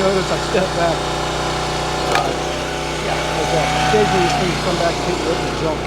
notice I step back. Yeah, like that. Occasionally these things come back and hit you with the jump.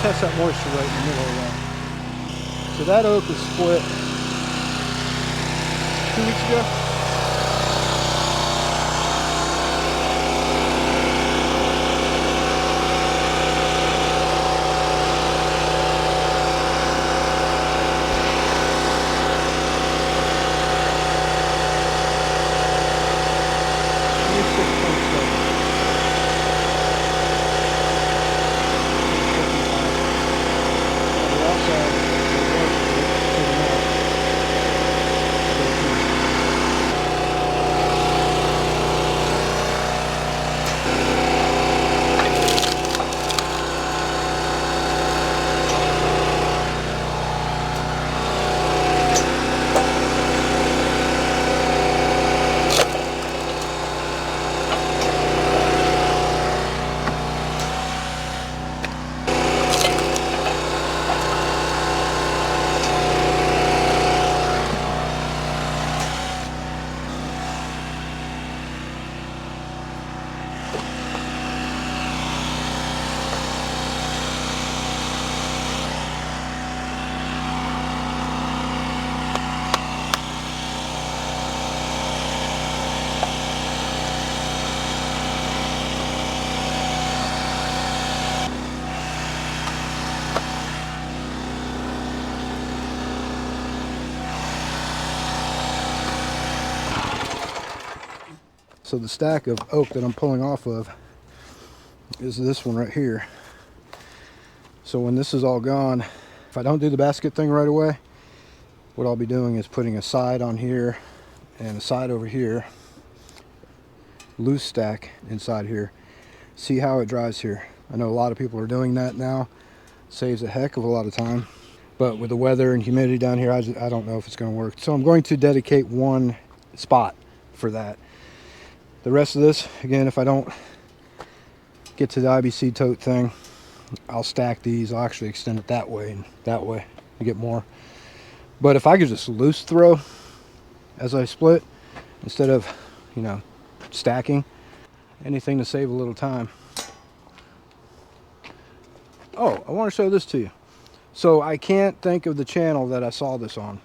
Test that moisture right in the middle of that. So that oak was split 2 weeks ago. So the stack of oak that I'm pulling off of is this one right here. So when this is all gone, if I don't do the basket thing right away, what I'll be doing is putting a side on here and a side over here, loose stack inside here. See how it dries here. I know a lot of people are doing that now. Saves a heck of a lot of time. But with the weather and humidity down here, I don't know if it's going to work. So I'm going to dedicate one spot for that. The rest of this, again, if I don't get to the IBC tote thing, I'll stack these. I'll actually extend it that way and that way to get more. But if I could just loose throw as I split, instead of, you know, stacking, anything to save a little time. Oh, I want to show this to you. So I can't think of the channel that I saw this on.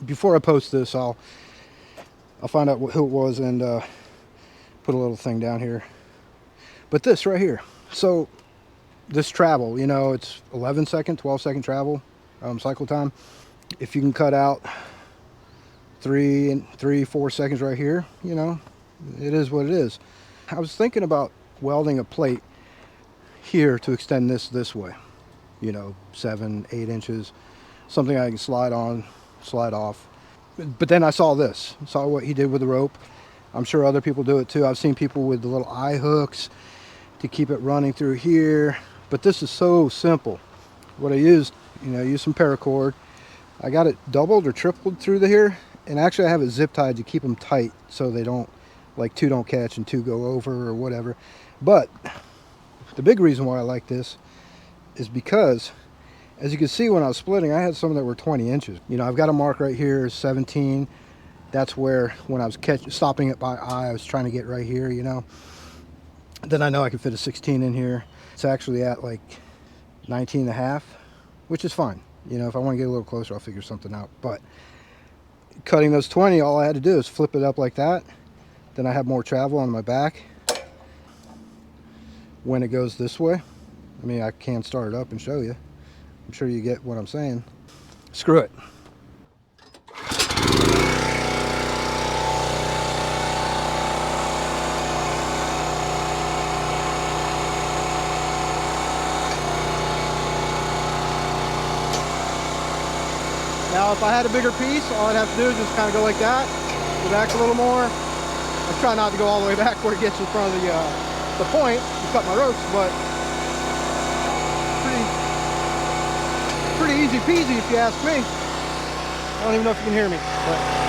Before I post this, I'll find out who it was and put a little thing down here. But this right here. So this travel, you know, it's 11-second, 12-second travel cycle time. If you can cut out 4 seconds right here, you know, it is what it is. I was thinking about welding a plate here to extend this way, you know, 7-8 inches, something I can slide on, slide off. But then I saw this, saw what he did with the rope. I'm sure other people do it too. I've seen people with the little eye hooks to keep it running through here, but this is so simple. What I used, you know, I used some paracord. I got it doubled or tripled through here, and actually I have it zip tied to keep them tight so they don't, like, two don't catch and two go over or whatever. But the big reason why I like this is because, as you can see, when I was splitting, I had some that were 20 inches. You know, I've got a mark right here, 17. That's where, when I was stopping it by eye, I was trying to get right here, you know. Then I know I can fit a 16 in here. It's actually at like 19.5, which is fine. You know, if I want to get a little closer, I'll figure something out. But cutting those 20, all I had to do is flip it up like that. Then I have more travel on my back when it goes this way. I mean, I can start it up and show you. I'm sure you get what I'm saying. Screw it. Now, if I had a bigger piece, all I'd have to do is just kind of go like that, go back a little more. I try not to go all the way back where it gets in front of the point to cut my ropes, but pretty easy peasy if you ask me. I don't even know if you can hear me, but